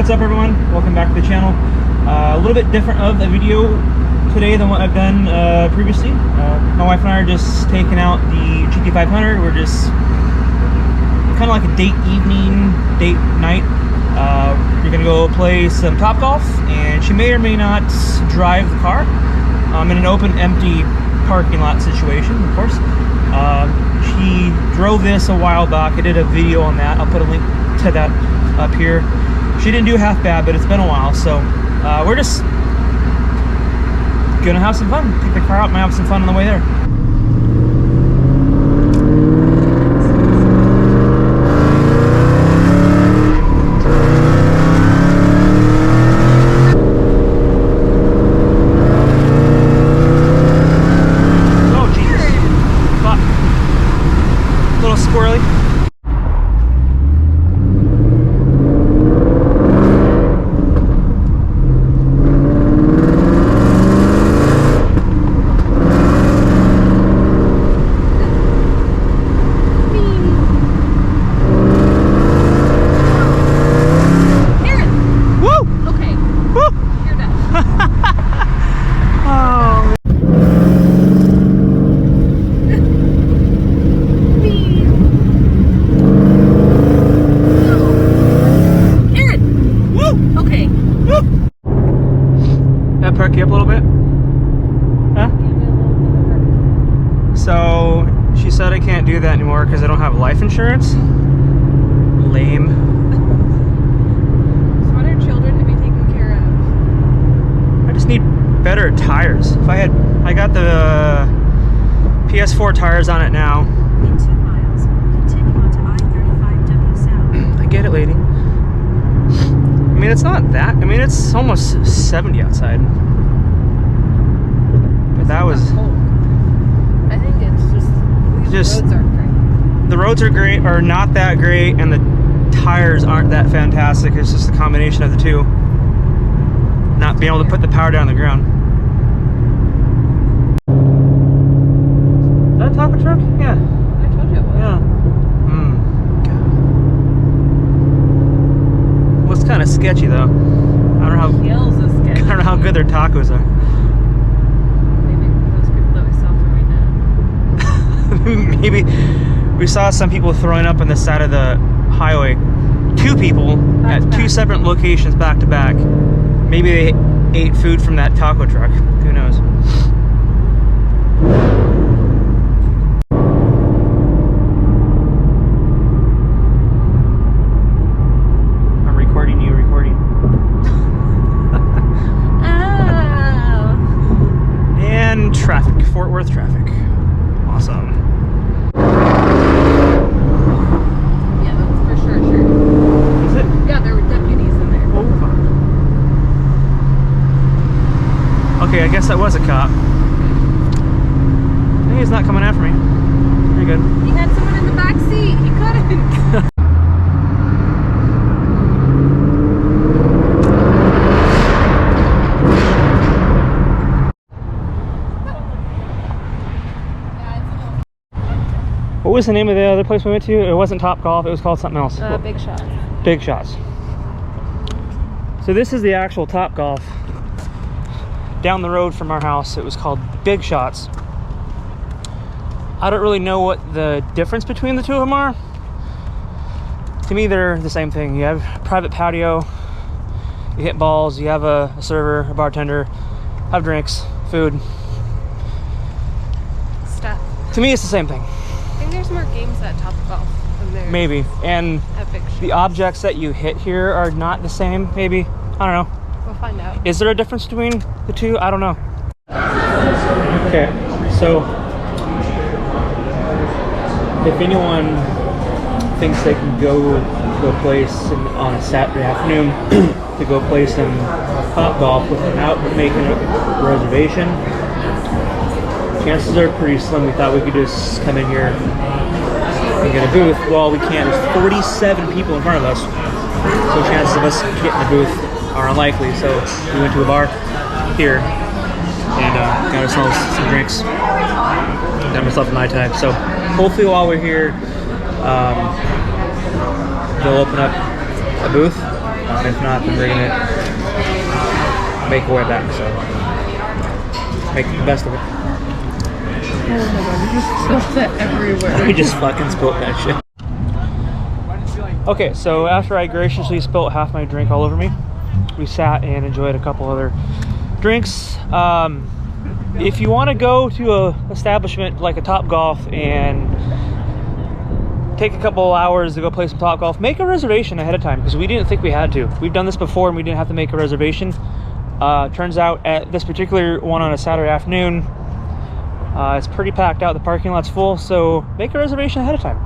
what's up everyone? Welcome back to the channel. A little bit different of a video today than what I've done previously. My wife and I are just taking out the GT500. We're just kind of like a date night. We're gonna go play some Top Golf, and she may or may not drive the car in an open, empty parking lot situation, of course. She drove this a while back. I did a video on that. I'll put a link to that up here. She didn't do half bad, but it's been a while, so we're just gonna have some fun. Take the car out and have some fun on the way there. Oh Jesus! Fuck. A little squirrely. That perk you up a little bit? Huh? So she said I can't do that anymore because I don't have life insurance. Lame. Just want our children to be taken care of. I just need better tires. If I got the PS4 tires on it now. In 2 miles, continue onto I-35W South. I get it, lady. I mean, it's not that. I mean, it's almost 70 outside. But that was... I think it's just the roads aren't great. The roads are great, or not that great, and the tires aren't that fantastic. It's just a combination of the two. Not being able to put the power down on the ground. Is that a taco truck? Yeah. I told you it was. Yeah. Well, it's kind of sketchy though. I don't know how. Hills is sketchy. I don't know how good their tacos are. Maybe those people that we saw throwing up. Maybe we saw some people throwing up on the side of the highway. 2 people Back to at 2 back. separate locations back to back. Maybe they ate food from that taco truck. Who knows? I'm recording you recording. Oh. And traffic, Fort Worth traffic. Awesome. Yeah, that's for sure. Is it? Yeah, there were deputies in there. Oh, fuck. Okay, I guess that was a cop. Hey, he's not coming after me. Pretty good. He had someone in the back seat. He couldn't. What was the name of the other place we went to? It wasn't Top Golf, it was called something else. Big Shot. Big Shots. So this is the actual Top Golf. Down the road from our house, it was called Big Shots. I don't really know what the difference between the two of them are. To me, they're the same thing. You have private patio, you hit balls, you have a server, a bartender, have drinks, food. Stuff. To me, it's the same thing. I think there's more games at Top Golf than there Maybe. And at Big Shot. the objects that you hit here are not the same, maybe. I don't know. We'll find out. Is there a difference between the two? I don't know. Okay, so if anyone thinks they can go play on a Saturday afternoon to go play some Top Golf without making a reservation, chances are pretty slim. We thought we could just come in here and get a booth. Well, we can't. There's 47 people in front of us, so chances of us getting a booth are unlikely. So we went to a bar here and got ourselves some drinks. Got myself a Mai Tai. So hopefully while we're here, they'll open up a booth. If not, then we're gonna make our way back. So make the best of it. Oh my god, you just spilled that everywhere. We just fucking spilled that shit. Okay, so after I graciously spilled half my drink all over me, we sat and enjoyed a couple other drinks. If you want to go to a establishment like a Topgolf and take a couple hours to go play some Topgolf, make a reservation ahead of time, because we didn't think we had to. We've done this before and we didn't have to make a reservation. Turns out at this particular one on a Saturday afternoon, it's pretty packed out. The parking lot's full, so make a reservation ahead of time.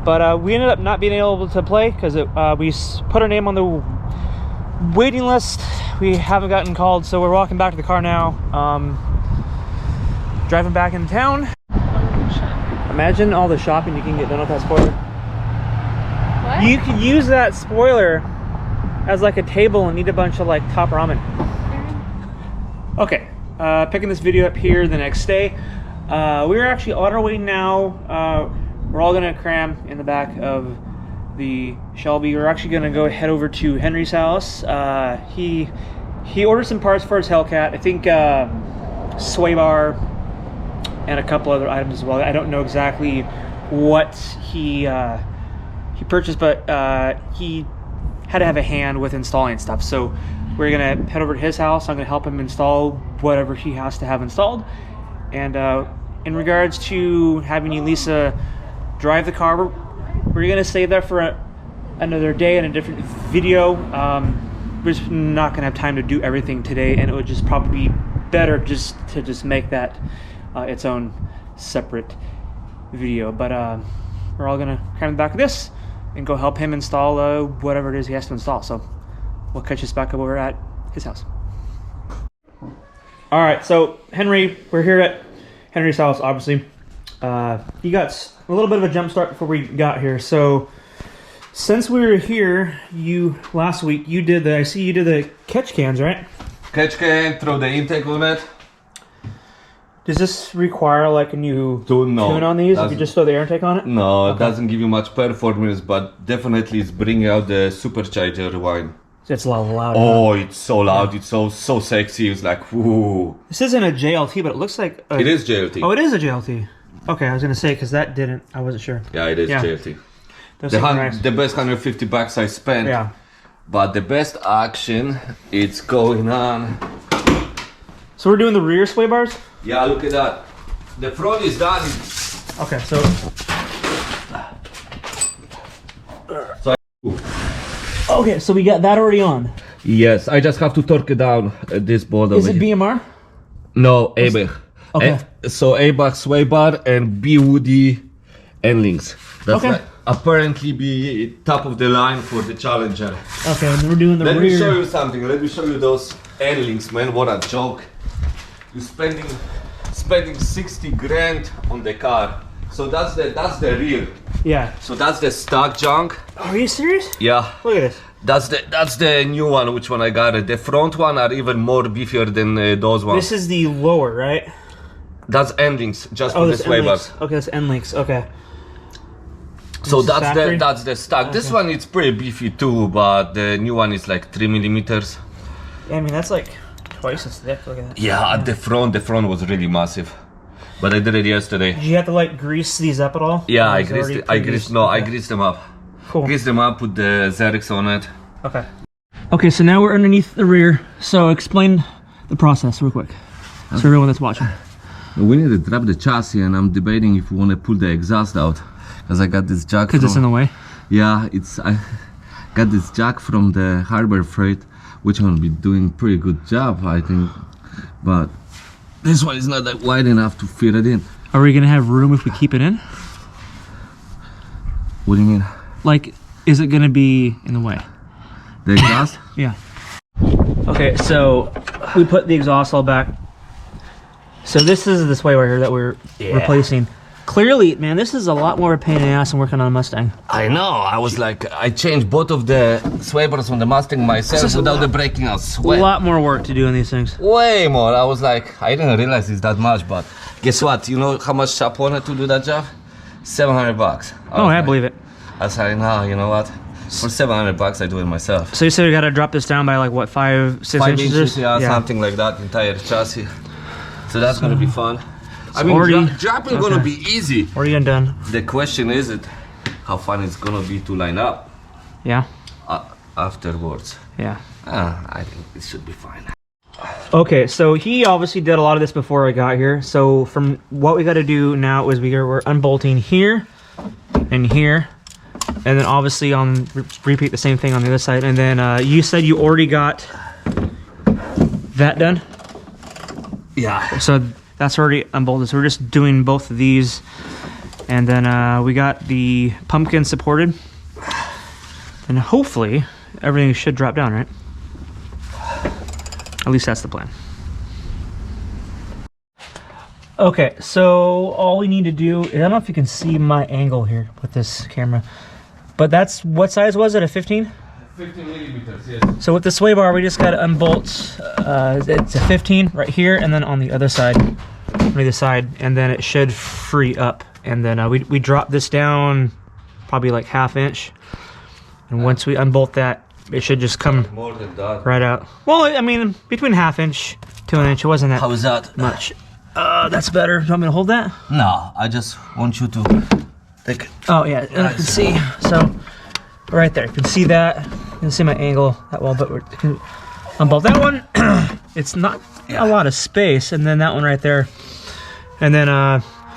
But we ended up not being able to play because we put our name on the waiting list. We haven't gotten called, so we're walking back to the car now. Driving back into town. Imagine all the shopping you can get done with that spoiler. What? You could use that spoiler as like a table and eat a bunch of like top ramen. Okay, picking this video up here the next day. We're actually on our way now. We're all gonna cram in the back of the Shelby. We're actually gonna go head over to Henry's house. He ordered some parts for his Hellcat. I think sway bar and a couple other items as well. I don't know exactly what he purchased, but he had to have a hand with installing stuff. So we're gonna head over to his house. I'm gonna help him install whatever he has to have installed. And in regards to having Elisa drive the car, we're gonna save that for another day in a different video. We're just not gonna have time to do everything today, and it would just probably be better just to make that its own separate video. But we're all gonna cram the back of this and go help him install whatever it is he has to install. So we'll catch us back up over at his house. All right, so Henry, we're here at Henry's house, obviously. He got a little bit of a jump start before we got here. So since we were here, last week, I see you did the catch cans, right? Catch can, throw the intake on it. Does this require like a new tune on these if you just throw the air intake on it? No, Okay. It doesn't give you much performance, but definitely it's bringing out the supercharger whine. It's a lot loud. Oh, it's so loud, it's so sexy, it's like, whoo. This isn't a JLT, but it looks like It is JLT. Oh, it is a JLT. Okay, I was gonna say because that didn't. I wasn't sure. Yeah, it is Yeah. JLT. Those things are nice. The best $150 I spent. Yeah. But the best action, it's going on. So we're doing the rear sway bars. Yeah, look at that. The front is done. Okay, so. Okay, so we got that already on. Yes, I just have to torque it down this board Is over it here. BMR? No, ABEC. Okay. So ABEC sway bar and B Woody end links. That's Okay. like apparently be top of the line for the Challenger. Okay, and then we're doing the Let rear. me show you something. Let me show you those end links, man. What a joke! You're spending 60 grand on the car. So that's the rear. Yeah. So that's the stock junk. Are you serious? Yeah. Look at this. That's the new one. Which one I got? The front one are even more beefier than those ones. This is the lower, right? That's endings just Oh, for this the sway end bar. links. Okay, that's end links. Okay. So This is factory? that's the stock. This Okay. one is pretty beefy too, but the new one is like 3 millimeters. Yeah, I mean that's like twice as thick. Look at that. Yeah, at the front was really massive. But I did it yesterday. Did you have to like grease these up at all? Yeah, Or I is it greased already it. I pre-greased? greased them up. Cool. Greased them up, put the Xerix on it. Okay. Okay, so now we're underneath the rear. So explain the process real quick. So everyone that's watching. We need to drop the chassis, and I'm debating if we want to pull the exhaust out, because I got this jack. Because it's in the way. Yeah, I got this jack from the Harbor Freight, which will be doing pretty good job, I think. But this one is not that wide enough to fit it in. Are we gonna have room if we keep it in? What do you mean? Like, is it gonna be in the way? The exhaust? Yeah. Okay, so we put the exhaust all back. So this is the sway right here that we're replacing. Clearly, man, this is a lot more of a pain in the ass than working on a Mustang. I know. I was like, I changed both of the sway bars on the Mustang myself without the breaking out A sweat. lot more work to do on these things. Way more. I was like, I didn't realize it's that much, but guess what? You know how much shop wanted to do that job? $700. Oh, I believe it. I was like, no, you know what? For $700, I do it myself. So you said we got to drop this down by like what, 5-6 inches, yeah, something like that, entire chassis. So that's gonna be fun. I mean, already, dropping gonna be easy. Already undone. The question is how fun it's gonna be to line up. Yeah. Afterwards. Yeah. I think it should be fine. Okay, so he obviously did a lot of this before I got here. So from what we got to do now is we're unbolting here and here, and then obviously on repeat the same thing on the other side. And then you said you already got that done. Yeah. So that's already unbolted. So we're just doing both of these, and then we got the pumpkin supported, and hopefully everything should drop down, right? At least that's the plan. Okay, so all we need to do, I don't know if you can see my angle here with this camera, but that's, what size was it, a 15? 15 millimeters, yes. So with the sway bar, we just got to unbolt, it's a 15 right here, and then on the other side, and then it should free up. And then we drop this down probably like 1/2 inch, and once we unbolt that, it should just come more than that. Right out. Well, I mean, between 1/2 inch to 1 inch, it wasn't that. How is that? Much. That's better. You want me to hold that? No, I just want you to take it. Oh yeah, and I can see. So right there, you can see that. You can see my angle that well, but we can unbolt that one. It's not a lot of space, and then that one right there, and then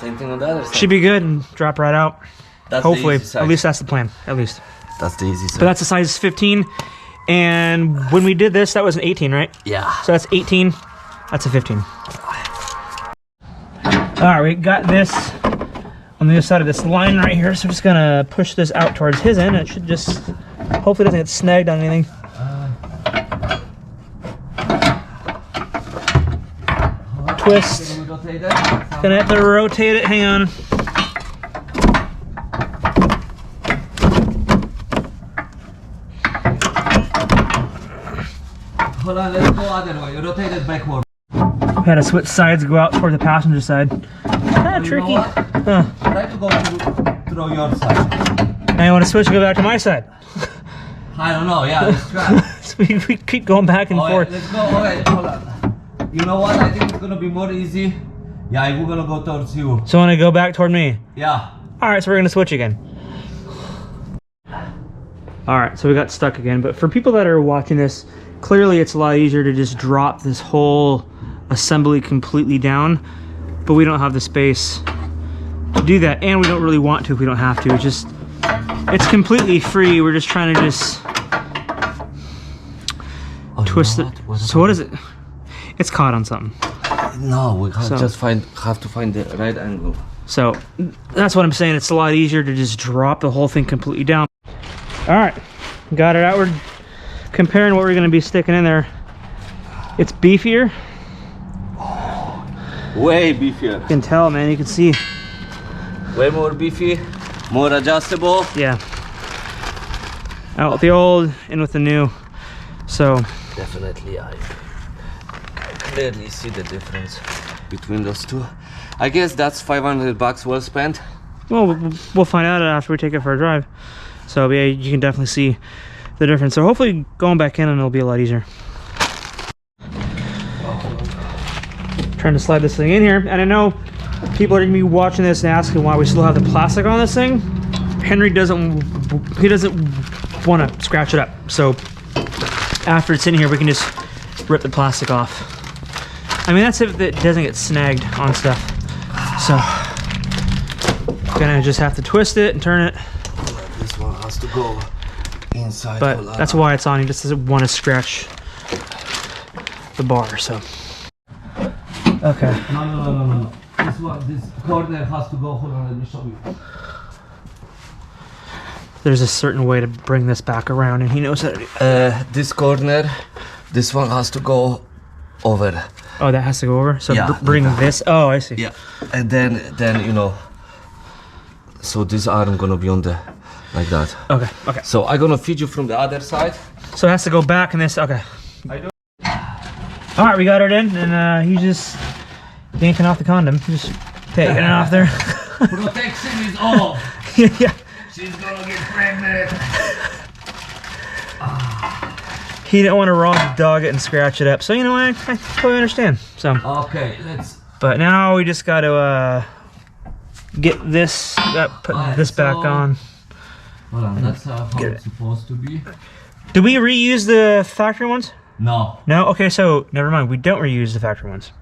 same thing on the other side. should be good and drop right out. That's hopefully. The easy side. At least that's the plan. At least. That's the easy side. But that's a size 15, and when we did this, that was an 18, right? Yeah. So that's 18. That's a 15. All right, we got this on the other side of this line right here. So we're just gonna push this out towards his end. It should just, hopefully, it doesn't get snagged on anything. Twist. Gonna have to rotate it. Hang on. Hold on, let's go other way. Rotate it backward. Had to switch sides, go out toward the passenger side. Tricky. Huh. Try to go through your side. Now you want to switch and go back to my side. I don't know, yeah, let's try. So we keep going back and forth. Let's go, alright, hold on. You know what, I think it's gonna be more easy. Yeah, we're gonna go towards you. So want to go back toward me? Yeah. Alright, so we're gonna switch again. Alright, so we got stuck again, but for people that are watching this, clearly it's a lot easier to just drop this whole assembly completely down, but we don't have the space to do that, and we don't really want to if we don't have to. It's completely free. We're just trying to just twist it. So what is it? It's caught on something. No, we have to find the right angle. So that's what I'm saying. It's a lot easier to just drop the whole thing completely down. All right, got it out. We're comparing what we're going to be sticking in there. It's beefier. Way beefier. You can tell, man. You can see. Way more beefy, more adjustable. Yeah. Out with the old, in with the new. So definitely, I clearly see the difference between those two. I guess that's $500 well spent. Well, we'll find out after we take it for a drive. So yeah, you can definitely see the difference. So hopefully going back in and it'll be a lot easier. Trying to slide this thing in here, and I know people are gonna be watching this and asking why we still have the plastic on this thing. Henry doesn't want to scratch it up, so after it's in here we can just rip the plastic off. I mean, that's if it doesn't get snagged on stuff. So gonna just have to twist it and turn it. This one has to go inside. But that's why it's on. He just doesn't want to scratch the bar. So okay. No. This corner has to go. Hold on, let me show you. There's a certain way to bring this back around, and he knows how to do. This corner, this one has to go over. Oh, that has to go over. So yeah, bring this. Oh, I see. Yeah, and then you know. So this arm gonna be on the like that. Okay. Okay. So I'm gonna feed you from the other side. So it has to go back in this. Okay. I do. All right, we got it in, and he's just yanking off the condom. Just taking it off there. Protection is off. Yeah. She's gonna get pregnant. he didn't want to raw dog it and scratch it up. So you know, I totally understand. So Okay, let's. but now we just got to get this put this back on. Hold on, that's how it's supposed to be. Do we reuse the factory ones? No. No? Okay, so never mind. We don't reuse the factory ones.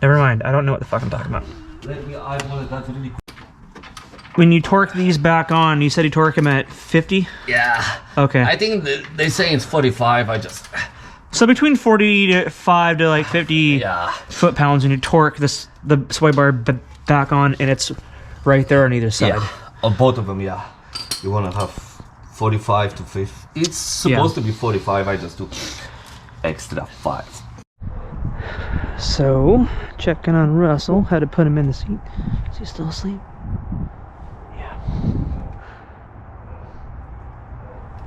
Never mind. I don't know what the fuck I'm talking about. Let me eyeball it. That's really quick. When you torque these back on, you said you torque them at 50? Yeah. Okay. I think they say it's 45. I just. So between 45 to like 50 foot-pounds, and you torque the sway bar back on, and it's right there on either side. Yeah. On both of them, yeah. You want to have 45 to 50. It's supposed to be 45. I just do extra 5. So, checking on Russell. Had to put him in the seat. Is he still asleep? Yeah.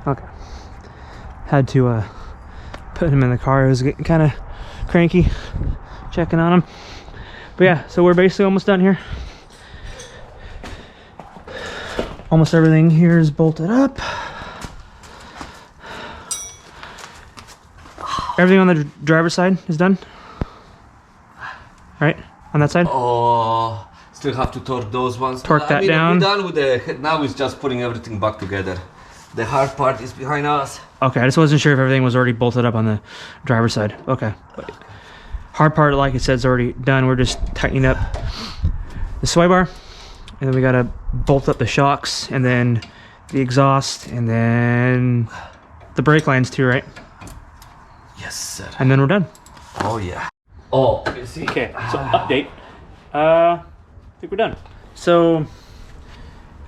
Okay. Had to put him in the car. He was getting kind of cranky. Checking on him. But yeah, so we're basically almost done here. Almost everything here is bolted up. Everything on the driver's side is done. Right? On that side? Oh, still have to torque those ones. Torque that down. We're done with the. Now it's just putting everything back together. The hard part is behind us. Okay, I just wasn't sure if everything was already bolted up on the driver's side. Okay. But hard part, like it said, is already done. We're just tightening up the sway bar. And then we gotta bolt up the shocks, and then the exhaust, and then the brake lines too, right? Yes, sir. And then we're done. Oh, yeah. Oh, you see. Okay, so update. I think we're done. So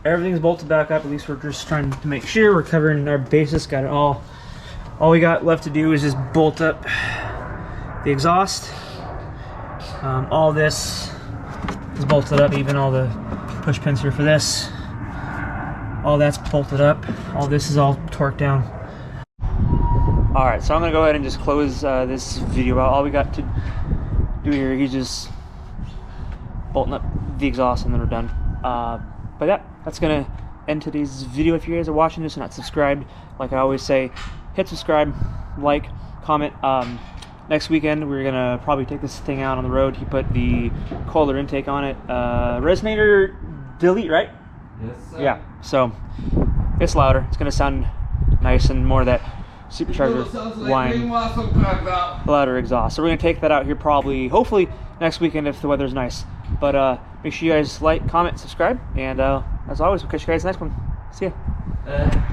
everything's bolted back up. At least we're just trying to make sure we're covering our bases. Got it all. All we got left to do is just bolt up the exhaust. All this is bolted up. Even all the push pins here for this. All that's bolted up. All this is all torqued down. All right, so I'm gonna go ahead and just close this video out. All we got to do here is just bolting up the exhaust, and then we're done. But yeah, that's gonna end today's video. If you guys are watching this and not subscribed, like I always say, hit subscribe, like, comment. Next weekend we're gonna probably take this thing out on the road. He put the coiler intake on it. Resonator delete, right? Yes, sir. Yeah, so it's louder. It's gonna sound nice and more of that supercharger whine, louder exhaust. So we're gonna take that out here probably, hopefully next weekend if the weather's nice. But make sure you guys like, comment, subscribe, and as always, we'll catch you guys next one. See ya.